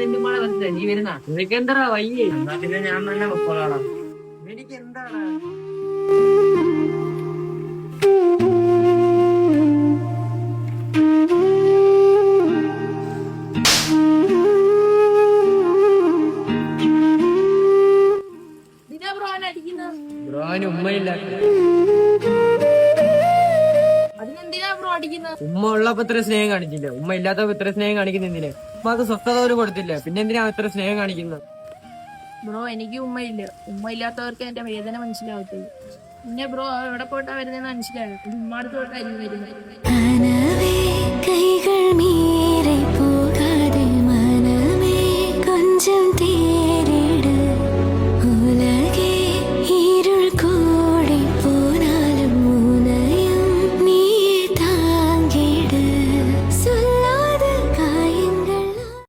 നിന്റെ മോളെ ബർത്ത്ഡേ നീ വരുന്ന നിനക്ക് എന്താ വയ്യേ? എന്നാ പിന്നെ ഞാൻ തന്നെ പൊക്കോളാം. എനിക്ക് എന്താണ് ബ്രോ അവന് ഉമ്മയില്ല. അതിനെന്തിനാ ബ്രോ അടിക്കുന്നത്? ഉമ്മ ഉള്ളപ്പോ ഇത്ര സ്നേഹം കാണിച്ചില്ല, ഉമ്മ ഇല്ലാത്തപ്പോ ഇത്ര സ്നേഹം കാണിക്കുന്നതിന്. ഉമ്മ അത് സ്വസ്ഥത പോലും കൊടുത്തില്ല, പിന്നെ എന്തിനാ ഇത്ര സ്നേഹം കാണിക്കുന്നത്? ബ്രോ എനിക്ക് ഉമ്മയില്ല. ഉമ്മ ഇല്ലാത്തവർക്ക് എന്റെ വേദന മനസ്സിലാവത്തില്ല. പിന്നെ ബ്രോ എവിടെ പോയിട്ടാ വരുന്നതെന്ന് മനസ്സിലായോ? ഉമ്മ അടുത്ത് പോയിട്ടായിരിക്കും വരുന്നത്.